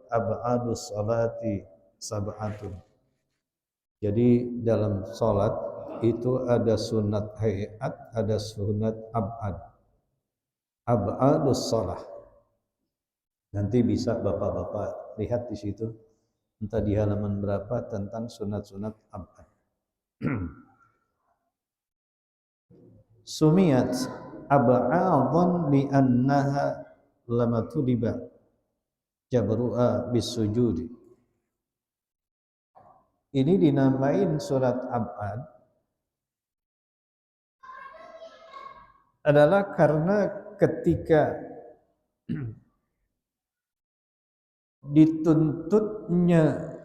ab'adus salati sab'atun. Jadi dalam salat itu ada sunat hayat, ada sunat ab'ad. Ab'adus salah. Nanti bisa Bapak-bapak lihat di situ, entah di halaman berapa tentang sunat-sunat ab'ad. Sumiyat ab'adhan li'annaha lama tuliba jabru'a bisujudi. Ini dinamain surat ab'ad adalah karena ketika dituntutnya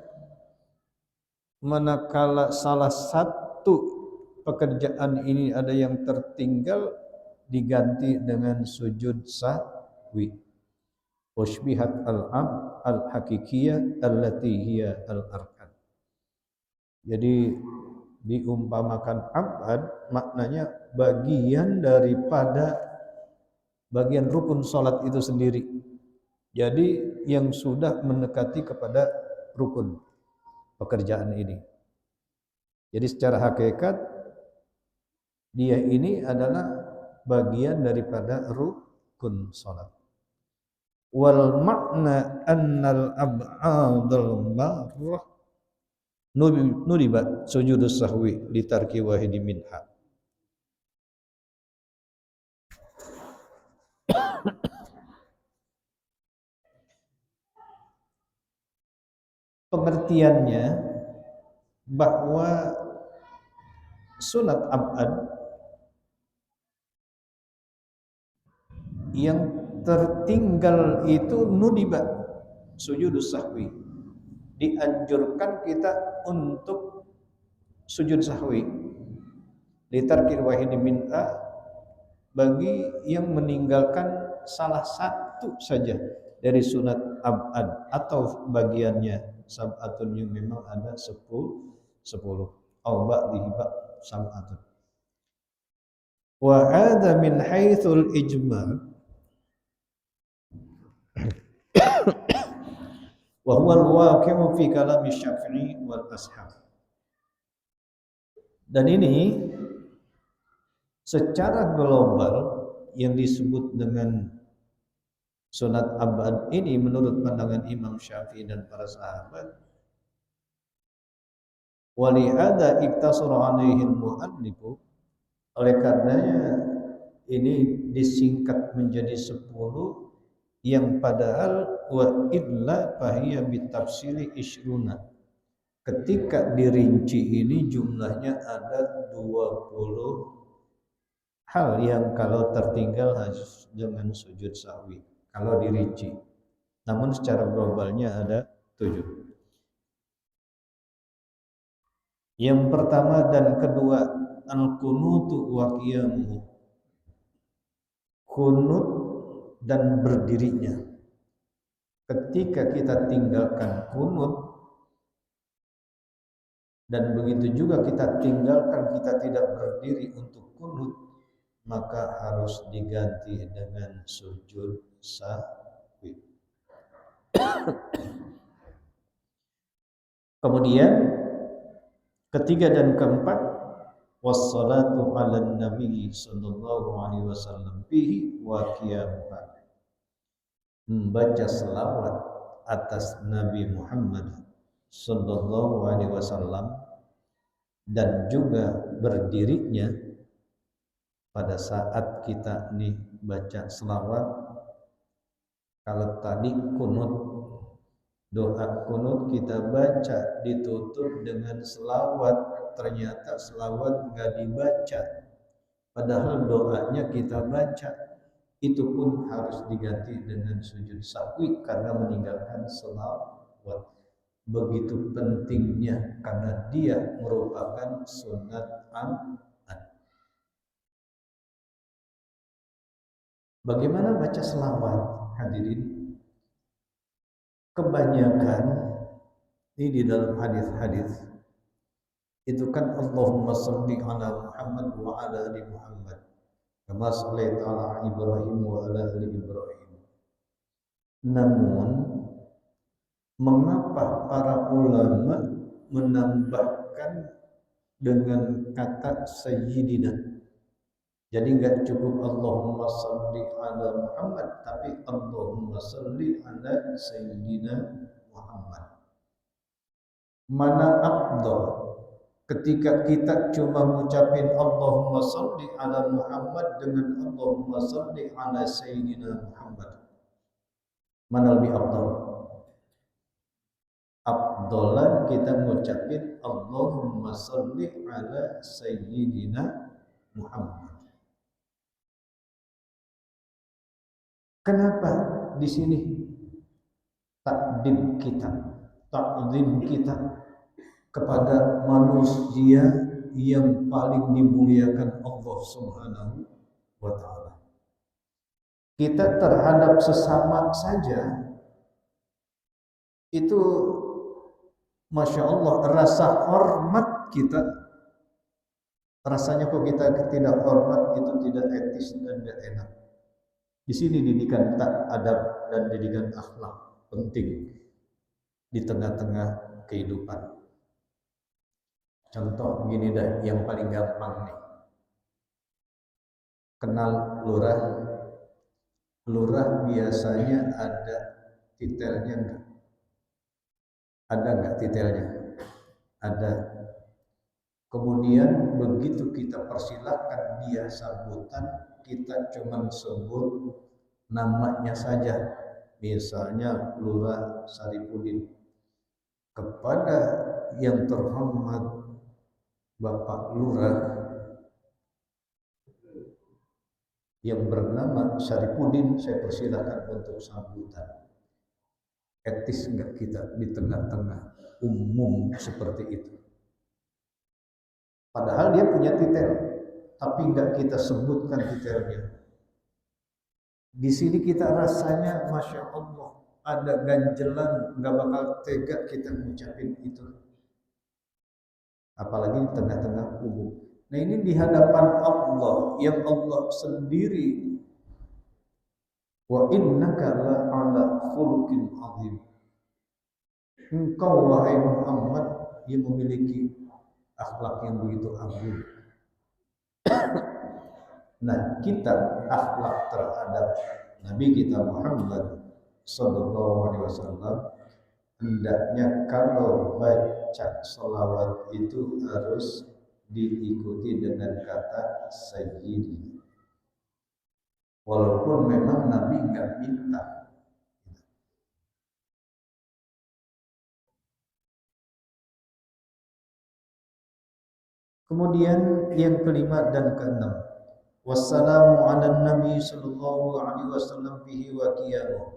manakala salah satu pekerjaan ini ada yang tertinggal diganti dengan sujud sahwi. Ushbihat al-ab al-hakikiyah allati hiya al-arkan. Jadi diumpamakan abad maknanya bagian daripada bagian rukun salat itu sendiri. Jadi yang sudah mendekati kepada rukun pekerjaan ini. Jadi secara hakikat dia ini adalah bagian daripada rukun salat. Wal makna annal ab'adul marrah nudibat sujudus sahwi litarki wahidi minha. Pengertiannya bahwa sunat ab'ad yang tertinggal itu nudibat sujudus sahwi, dianjurkan kita untuk sujud sahwi litarkil wahidi min'a, bagi yang meninggalkan salah satu saja dari sunat ab'ad atau bagiannya sab'atun yang memang ada 10 au ba'dihi sab'atun. Wa hadha min haitsul ijma' wa huwa al-waqi'u fi kalam Syafi'i wal ashab. Dan ini secara global yang disebut dengan sunat ab'ad ini menurut pandangan Imam Syafi'i dan para sahabat. Walihada iktasara alaihi al-mu'allifu, oleh karenanya ini disingkat menjadi 10 yang padahal wa illa fahiya bitafsili isyruna. Ketika dirinci ini jumlahnya ada 20 hal yang kalau tertinggal harus dengan sujud sahwi kalau dirinci. Namun secara globalnya ada 7. Yang pertama dan kedua al-qunutu wa qiyamuhu. Kunut dan berdirinya. Ketika kita tinggalkan kunut dan begitu juga kita tinggalkan, kita tidak berdiri untuk kunut, maka harus diganti dengan sujud sahwi. Kemudian ketiga dan keempat wassalatu 'alan nabi sallallahu alaihi wasallam bihi wa qiyamuha. Membaca selawat atas Nabi Muhammad sallallahu alaihi wasallam dan juga berdirinya pada saat kita nih baca selawat. Kalau tadi kunut, doa kunut kita baca ditutup dengan selawat, ternyata selawat nggak dibaca, padahal doanya kita baca, itu pun harus diganti dengan sujud sahwi karena meninggalkan selawat. Begitu pentingnya karena dia merupakan sunat ab'ad. Bagaimana baca selawat, hadirin? Kebanyakan ini di dalam hadis-hadis itu kan Allahumma shalli ala Muhammad wa ala ali Muhammad kama shallaita ala Ibrahim wa ala ali Ibrahim. Namun mengapa para ulama menambahkan dengan kata sayyidina. Jadi enggak cukup Allahumma salli ala Muhammad, tapi Allahumma salli ala sayyidina Muhammad. Mana afdal? Ketika kita cuma mengucapin Allahumma salli ala Muhammad dengan Allahumma salli ala sayyidina Muhammad, mana lebih afdal? Afdalan kita mengucapin Allahumma salli ala sayyidina Muhammad. Kenapa di sini takdim kita, takdim kita kepada manusia yang paling dimuliakan Allah Subhanahu wa taala. Kita terhadap sesama saja itu Masya Allah, rasa hormat kita, rasanya kok kita tidak hormat, itu tidak etis dan tidak enak. Di sini didikan adab dan didikan akhlak penting di tengah-tengah kehidupan. Contoh begini dah, yang paling gampang nih. Kenal lurah. Lurah biasanya ada titelnya enggak? Ada enggak titelnya? Ada. Kemudian begitu kita persilakan dia sambutan, kita cuma sebut namanya saja. Misalnya Lurah Saripudin. Kepada yang terhormat Bapak Lurah yang bernama Saripudin, saya persilakan untuk sambutan. Etis enggak kita di tengah-tengah umum seperti itu? Padahal dia punya titel, tapi enggak kita sebutkan titelnya. Di sini kita rasanya Masya Allah, ada ganjelan, enggak bakal tega kita mengucapin itu. Apalagi di tengah-tengah umum. Nah ini di hadapan Allah, yang Allah sendiri, wa innaka la'ala khuluqin azim. Engkau wahai Muhammad yang memiliki akhlak yang begitu agung. Nah, kita akhlak terhadap Nabi kita Muhammad sallallahu alaihi wasallam, hendaknya kalau baca selawat itu harus diikuti dengan kata sayyidi. Walaupun memang Nabi enggak minta. Kemudian yang kelima dan keenam, wassalamu ala nabi sallallahu alaihi wasallam bihi wa qiyamuh.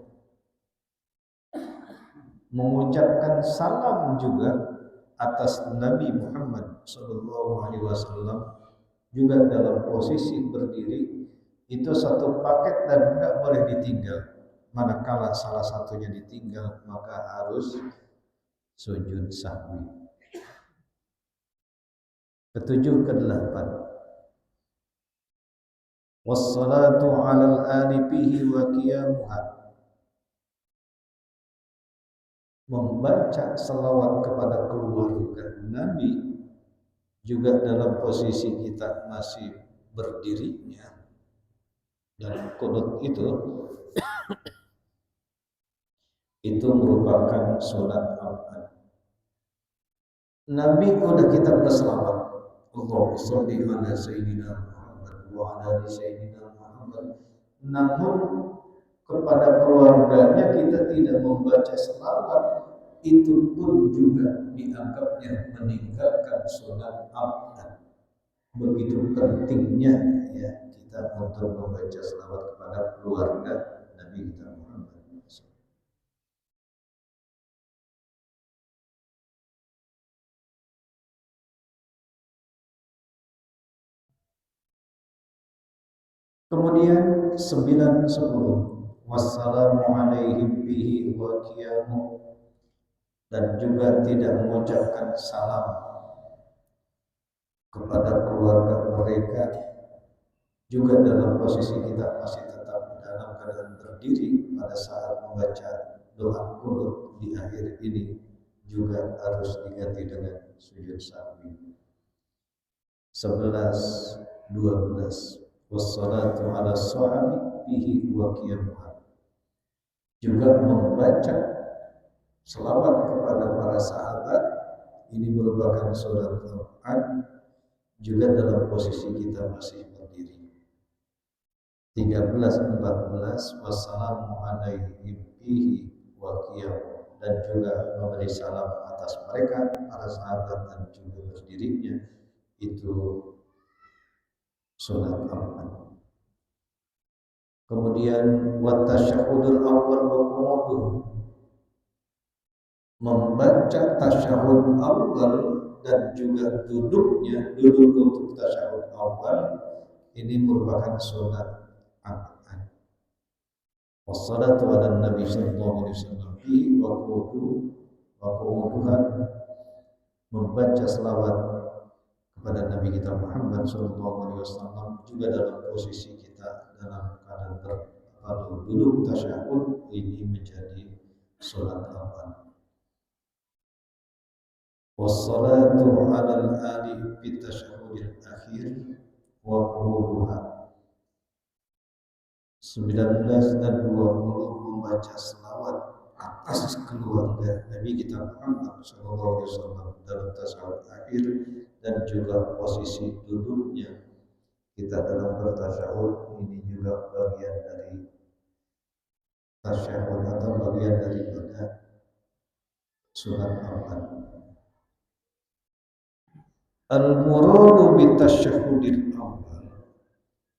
Mengucapkan salam juga atas Nabi Muhammad sallallahu alaihi wasallam juga dalam posisi berdiri, itu satu paket dan tidak boleh ditinggal. Manakala salah satunya ditinggal, maka harus sujud sahwi. Ketujuh ke delapan, wassalatu alal ali bihi wa qiyamuha. Membaca salawat kepada keluarga Nabi juga dalam posisi kita masih berdirinya. Dan qunut itu merupakan sunat abad. Nabi udah kita berselawat, Allahumma sholli ala sayyidina Muhammad wa ala ali sayyidina Muhammad. Namun kepada keluarganya kita tidak membaca selawat, itu pun juga dianggapnya meninggalkan sunat abad. Begitu pentingnya ya kita untuk membaca selawat kepada keluarga Nabi kita Muhammad. Kemudian 9, 10, wassalamu alaihim bihi wa qiyamuh, dan juga tidak mengucapkan salam kepada keluarga mereka juga dalam posisi kita masih tetap dalam keadaan berdiri pada saat membaca doa kunut di akhir ini juga harus diganti dengan sujud sahwi. 11, 12. Wassalatu ala sahabi bihi wa qiyamuha. Juga membaca selawat kepada para sahabat ini merupakan surat Al-Quran juga dalam posisi kita masih berdiri. 13, 14. Wassalamu alaihim bihi wa qiyamuha, dan juga memberi salam atas mereka para sahabat dan juga berdirinya itu surat Al-Quran. Kemudian wa tasyahudul awal wa qumuduh, membaca tasyahud awal dan juga duduknya, duduk untuk tasyahud awal ini merupakan sunnah Al-Quran. Wassalatu ala nabi sallallahu alaihi wasallam wa qu'uduha, membaca selawat kepada Nabi kita Muhammad sallallahu alaihi wasallam juga dalam posisi kita dalam keadaan duduk tasyahud ini menjadi salat awal. Wassalatu ala al-ali fi tasyahudil akhir wa quluha. 19 dan 20 membaca selawat atas keluarga Nabi kita Muhammad sallallahu alaihi wasallam dalam tasyahud akhir dan juga posisi duduknya kita dalam bertasyahud ini juga bagian dari tasyahud atau bagian daripada surat Al-Quran. Al-muradu bitasyahudil awal,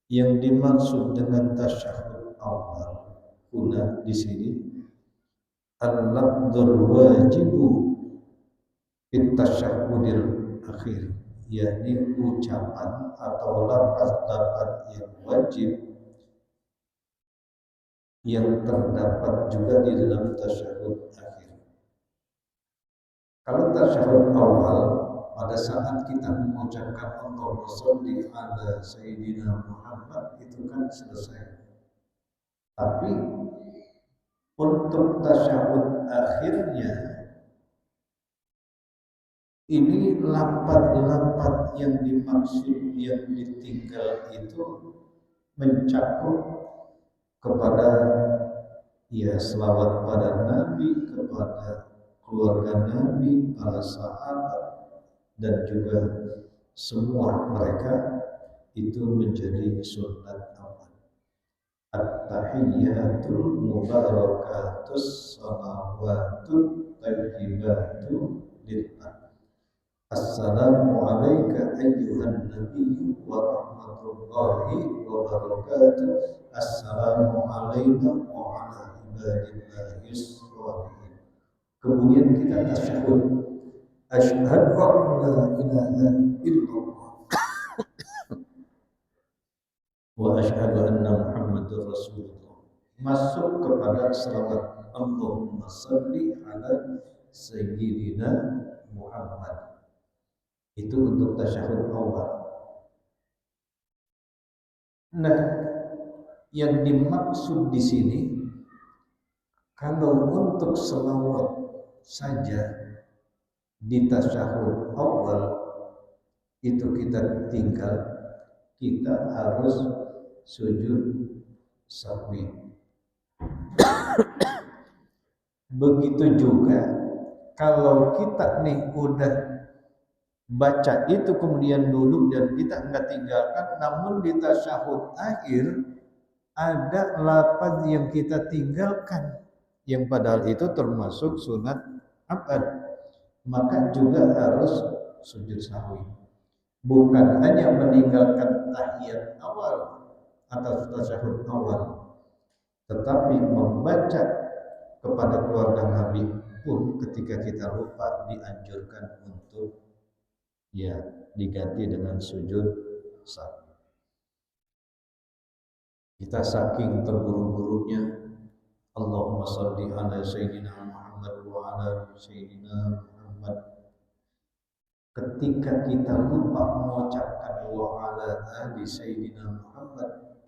yang dimaksud dengan tasyahud awal kuna di sini al-lafdzul wajibu bitasyahudil akhir, yakni ucapan atau lafaz-lafaz yang wajib yang terdapat juga di dalam tasyahud akhir. Kalau tasyahud awal pada saat kita mengucapkan Allahumma sholli ala sayyidina Muhammad itu kan selesai. Tapi untuk tasyahud akhirnya ini lafaz-lafaz yang dimaksud yang ditinggal itu mencakup kepada ya selawat pada Nabi, kepada keluarga Nabi, para sahabat dan juga semua mereka itu menjadi sunat awal. At-tahiyyatul mubarakatus salawatut tayyibatu lillah. Assalamu alayka ayyuhan nabiyyu wa rahmatullahi wa barakatuh. Assalamu alayna wa ala ibadillahis shalihin. Kemudian kita tasyahud. Asyhadu an la ilaha illallah wa asyhadu anna Muhammadar Rasulullah. Masuk kepada selawat Allahumma shalli ala sayyidina Muhammad. Itu untuk tasyahud awal. Nah, yang dimaksud di sini kalau untuk selawat saja di tasyahud awal itu kita tinggal, kita harus sujud sahwi. Begitu juga kalau kita nih udah baca itu kemudian duduk dan kita enggak tinggalkan, namun di tasyahud akhir ada lafaz yang kita tinggalkan yang padahal itu termasuk sunat abad, maka juga harus sujud sahwi. Bukan hanya meninggalkan tahiyat awal atau tasyahud awal, tetapi membaca kepada keluarga Nabi pun ketika kita lupa dianjurkan untuk ya diganti dengan sujud sahwi. Kita saking terburu-burunya Allahumma sholli ala sayyidina Muhammad wa ala sayyidina Muhammad, ketika kita lupa mengucapkan wa ala ali sayyidina Muhammad,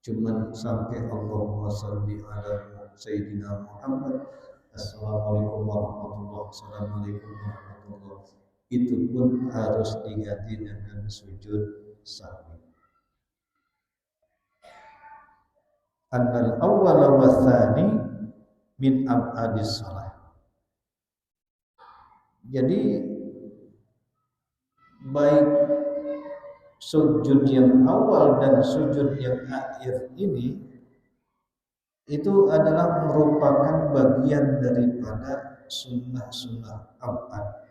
cuman sampai Allahumma sholli ala sayyidina Muhammad, Assalamualaikum warahmatullahi wabarakatuh, Assalamualaikum warahmatullahi wabarakatuh, itu pun harus diganti dengan sujud sahwi. Annal awwala wa tsani min ab'adis shalah. Jadi baik sujud yang awal dan sujud yang akhir ini itu adalah merupakan bagian daripada sunnah-sunnah ab'ad.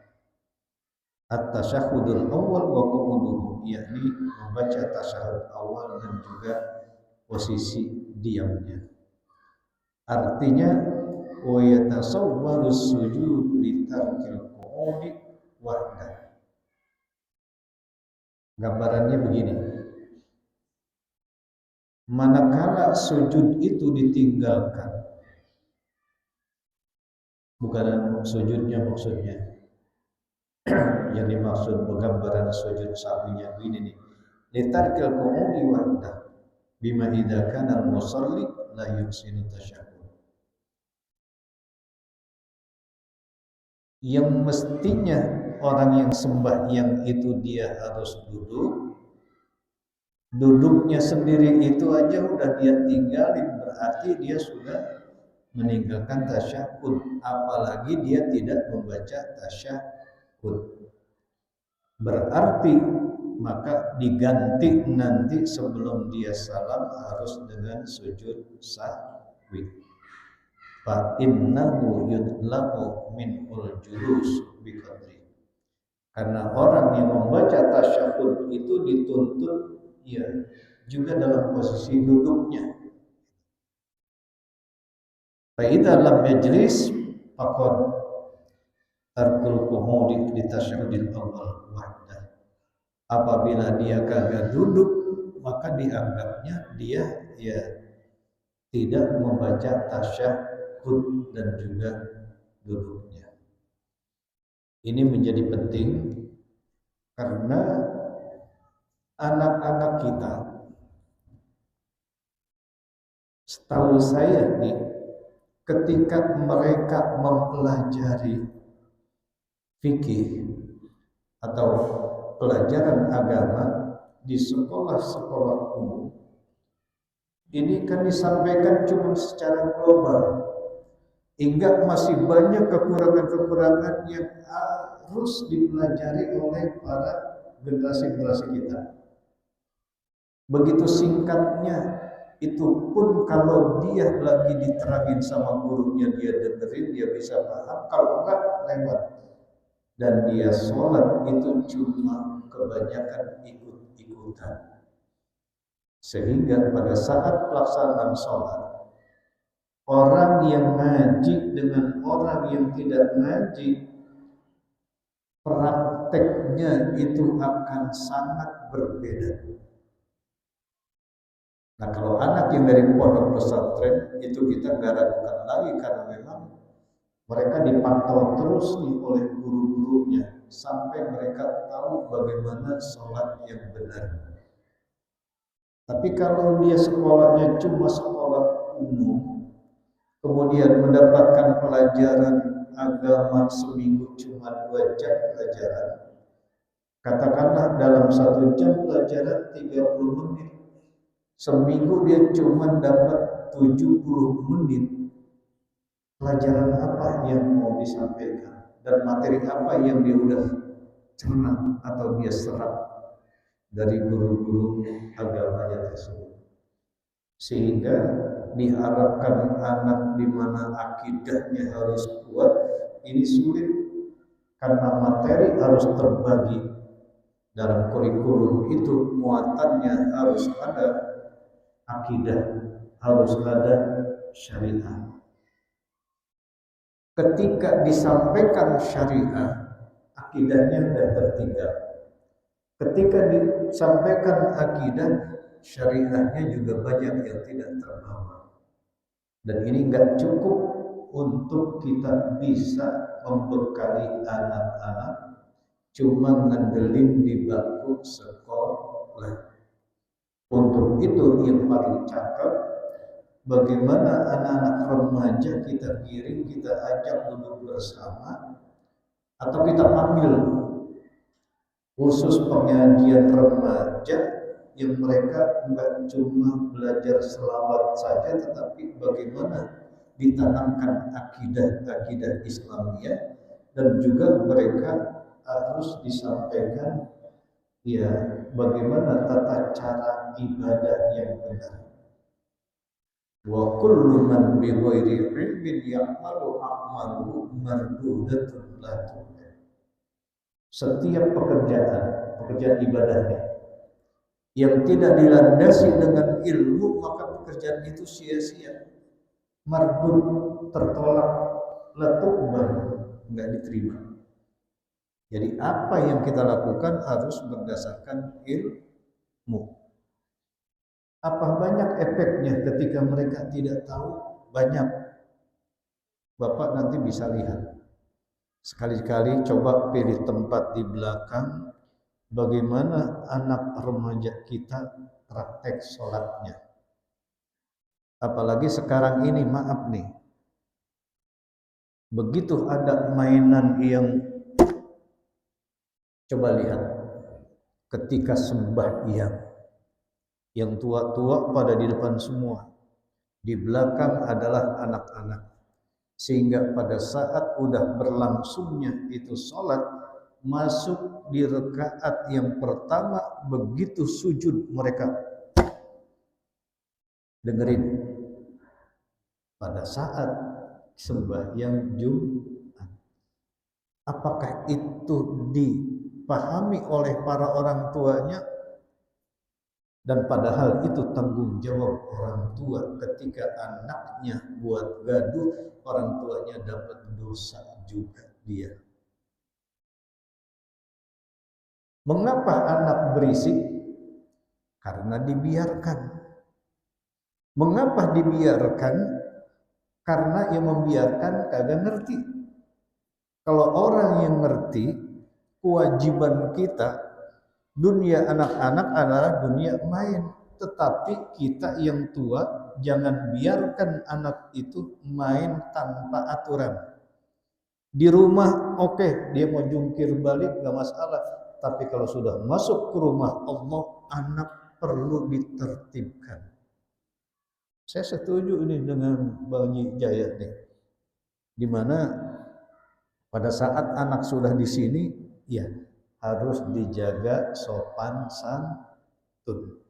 At-tasyahudul awal wa qu'uduhu, yakni membaca tasyahud awal dan juga posisi diamnya. Artinya wa yatasawwaru sujud li tarkil qu'udi wahdah. Gambarannya begini. Manakala sujud itu ditinggalkan, bukan sujudnya maksudnya, yang dimaksud penggambaran sujud sahwinya ini nih, litarkil qu'udi wahdah bima idza kana al-musalli la yuhsinu tasyahhud. Yang mestinya orang yang sembahyang itu dia harus duduk, duduknya sendiri itu aja udah dia tinggalin, berarti dia sudah meninggalkan tasyahud, apalagi dia tidak membaca tasyahud. Berarti maka diganti nanti sebelum dia salam harus dengan sujud sahwi. Fa innahu yudlamu minul julus biqadri. Karena orang yang membaca tasyahud itu dituntut ya juga dalam posisi duduknya. Fa idza lam yajlis faqad tarkul qu'udi li tasyahudil awal wahdah. Apabila dia kagak duduk, maka dianggapnya dia ya tidak membaca tasyahud dan juga duduknya. Ini menjadi penting karena anak-anak kita, setahu saya nih, ketika mereka mempelajari fikih atau pelajaran agama di sekolah-sekolah umum, ini kan disampaikan cuma secara global, hingga masih banyak kekurangan-kekurangan yang harus dipelajari oleh para generasi-generasi kita. Begitu singkatnya, itu pun kalau dia lagi diterangin sama gurunya, dia dengerin, dia bisa paham, kalau enggak lewat. Dan dia sholat itu cuma kebanyakan ikut-ikutan. Sehingga pada saat pelaksanaan sholat, orang yang ngaji dengan orang yang tidak ngaji, prakteknya itu akan sangat berbeda. Nah, kalau anak yang dari pondok pesantren itu kita nggak ragukan lagi karena memang mereka dipantau terus nih oleh guru-gurunya sampai mereka tahu bagaimana sholat yang benar. Tapi kalau dia sekolahnya cuma sekolah umum, kemudian mendapatkan pelajaran agama seminggu cuma 2 jam pelajaran, katakanlah dalam 1 jam pelajaran 30 menit, seminggu dia cuma dapat 70 menit. Pelajaran apa yang mau disampaikan dan materi apa yang dia udah cerna atau dia serap dari guru-guru agamanya tersebut. Sehingga diharapkan anak di mana akidahnya harus kuat ini sulit karena materi harus terbagi. Dalam kurikulum itu muatannya harus ada akidah, harus ada syariah. Ketika disampaikan syariah, akidahnya sudah tertinggal. Ketika disampaikan akidah, syariahnya juga banyak yang tidak terbawa. Dan ini enggak cukup untuk kita bisa membekali anak-anak cuma ngandelin di bangku sekolah. Untuk itu yang paling cakep, bagaimana anak-anak remaja kita giring, kita ajak duduk bersama, atau kita panggil khusus pengajian remaja yang mereka enggak cuma belajar selawat saja, tetapi bagaimana ditanamkan akidah Islamiyah, dan juga mereka harus disampaikan ya bagaimana tata cara ibadah yang benar. Wa kullu man bi ghairi ilmin ya'malu a'malu mardudatun la tuqbal. Setiap pekerjaan ibadahnya yang tidak dilandasi dengan ilmu, maka pekerjaan itu sia-sia, mardud, tertolak, la tuqbal, enggak diterima. Jadi apa yang kita lakukan harus berdasarkan ilmu. Apa banyak efeknya ketika mereka tidak tahu? Banyak. Bapak nanti bisa lihat. Sekali-kali coba pilih tempat di belakang, bagaimana anak remaja kita praktek sholatnya. Apalagi sekarang ini, maaf nih, begitu ada mainan yang, coba lihat, ketika sembahyang, yang tua-tua pada di depan semua, di belakang adalah anak-anak, sehingga pada saat udah berlangsungnya itu sholat, masuk di rakaat yang pertama, begitu sujud mereka dengerin pada saat sembahyang Jumat. Apakah itu dipahami oleh para orang tuanya? Dan padahal itu tanggung jawab orang tua, ketika anaknya buat gaduh, orang tuanya dapat dosa juga dia. Mengapa anak berisik? Karena dibiarkan. Mengapa dibiarkan? Karena yang membiarkan kagak ngerti. Kalau orang yang ngerti, kewajiban kita, dunia anak-anak adalah dunia main. Tetapi kita yang tua, jangan biarkan anak itu main tanpa aturan. Di rumah oke, dia mau jungkir balik gak masalah. Tapi kalau sudah masuk ke rumah Allah, anak perlu ditertibkan. Saya setuju ini dengan Bang Jaya nih. Dimana pada saat anak sudah di sini, ya harus dijaga sopan santun.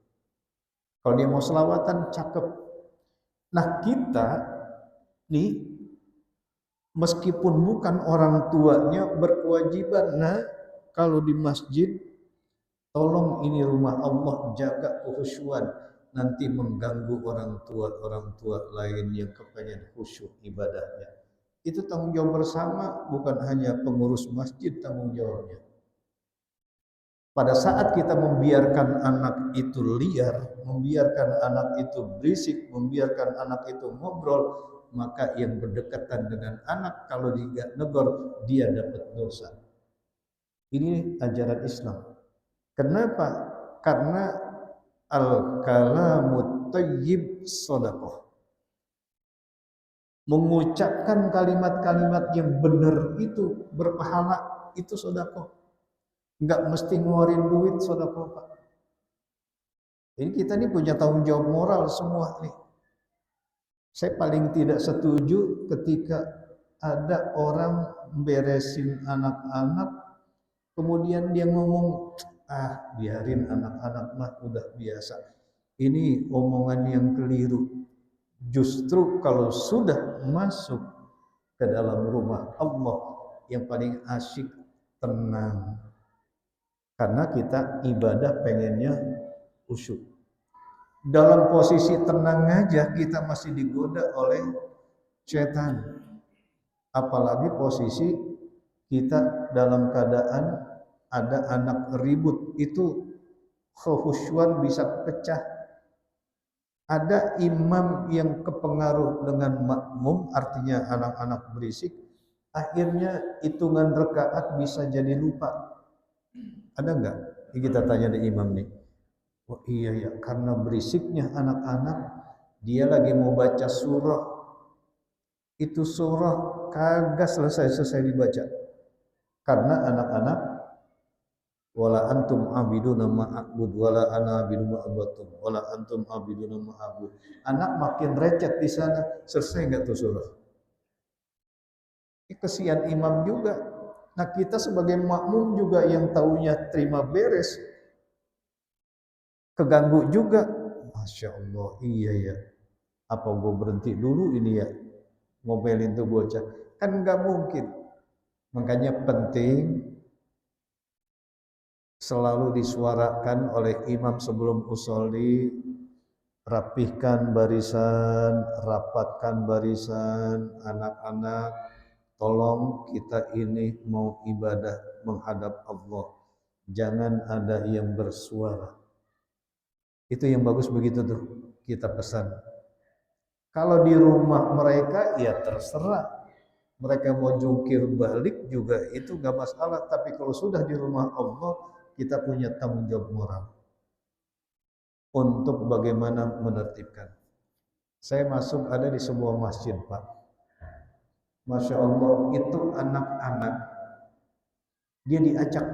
Kalau dia mau selawatan, cakep. Nah kita nih, meskipun bukan orang tuanya, berkewajiban, nah kalau di masjid, tolong ini rumah Allah, jaga kehusyuan. Nanti mengganggu orang tua lain yang kepengen khusyuk ibadahnya. Itu tanggung jawab bersama, bukan hanya pengurus masjid tanggung jawabnya. Pada saat kita membiarkan anak itu liar, membiarkan anak itu berisik, membiarkan anak itu ngobrol, maka yang berdekatan dengan anak kalau negor, dia dapat dosa. Ini ajaran Islam. Kenapa? Karena al-kalamu thayyib shadaqah. Mengucapkan kalimat-kalimat yang benar itu berpahala, itu sedekah. Enggak mesti ngeluarin duit sedekah, Pak. Jadi kita ini punya tanggung jawab moral semua nih. Saya paling tidak setuju ketika ada orang beresin anak-anak, kemudian dia ngomong, biarin anak-anak mah udah biasa. Ini omongan yang keliru. Justru kalau sudah masuk ke dalam rumah Allah, yang paling asyik tenang. Karena kita ibadah pengennya khusyuk. Dalam posisi tenang aja kita masih digoda oleh setan. Apalagi posisi kita dalam keadaan ada anak ribut, itu kekhusyuan bisa pecah. Ada imam yang kepengaruh dengan makmum, artinya anak-anak berisik, akhirnya hitungan rakaat bisa jadi lupa. Ada enggak? Ini kita tanya di imam nih. Oh iya ya, karena berisiknya anak-anak, Dia lagi mau baca surah, itu surah kagak selesai dibaca. Karena anak-anak, wala antum abiduna ma'abud wala ana abidu ma'abatum wala antum abiduna ma'abud. Anak makin recet di sana, selesai enggak tuh surah? Ini kesian imam juga. Nah, kita sebagai makmum juga yang taunya terima beres, keganggu juga. Masya Allah, iya ya. Apa gue berhenti dulu ini ya, ngomelin tuh bocah? Kan nggak mungkin. Makanya penting selalu disuarakan oleh imam sebelum usolli, rapihkan barisan, rapatkan barisan, anak-anak, tolong kita ini mau ibadah menghadap Allah. Jangan ada yang bersuara. Itu yang bagus begitu tuh kita pesan. Kalau di rumah mereka ya terserah. Mereka mau jungkir balik juga itu gak masalah. Tapi kalau sudah di rumah Allah, kita punya tanggung jawab moral untuk bagaimana menertibkan. Saya masuk ada di sebuah masjid, Pak. Masya Allah, itu anak-anak dia diacak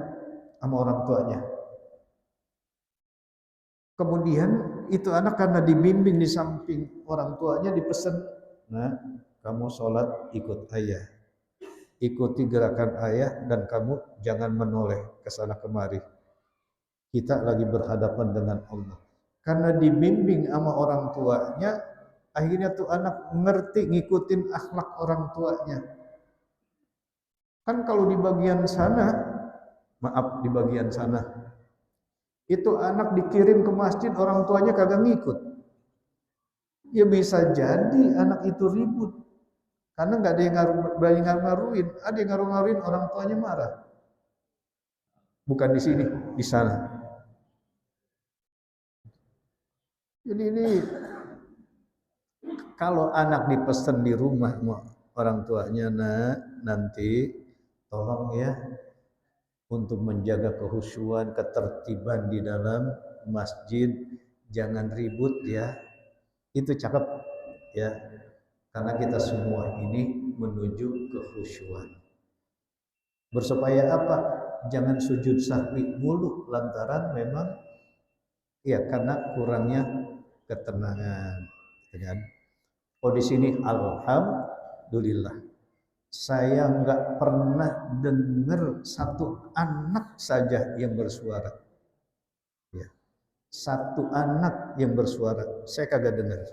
sama orang tuanya. Kemudian itu anak karena dibimbing di samping orang tuanya dipesan, nah kamu sholat ikut ayah, ikuti gerakan ayah dan kamu jangan menoleh ke sana kemari. Kita lagi berhadapan dengan Allah. Karena dibimbing sama orang tuanya, akhirnya tuh anak ngerti ngikutin akhlak orang tuanya. Kan kalau di bagian sana, maaf di bagian sana, itu anak dikirim ke masjid orang tuanya kagak ngikut. Ya bisa jadi anak itu ribut karena nggak ada yang ngaruhin, ada yang ngaruhin orang tuanya marah. Bukan di sini, di sana. Jadi ini kalau anak dipesan di rumah orang tuanya, nak nanti tolong ya untuk menjaga kehusuan, ketertiban di dalam masjid, jangan ribut ya. Itu cakep ya. Karena kita semua ini menuju kehusuan. Bersupaya apa? Jangan sujud sahwi mulu lantaran memang ya karena kurangnya ketenangan. Kan? Oh di sini alhamdulillah saya nggak pernah dengar satu anak saja yang bersuara. Ya. Satu anak yang bersuara, saya kagak dengar.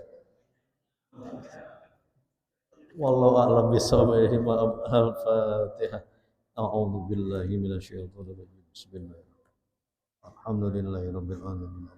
Wallahu a'lam bishawab. Al-Fatihah. A'udzu billahi minasyaitonir rajim. Bismillahirrahmanirrahim. Alhamdulillahirabbil alamin.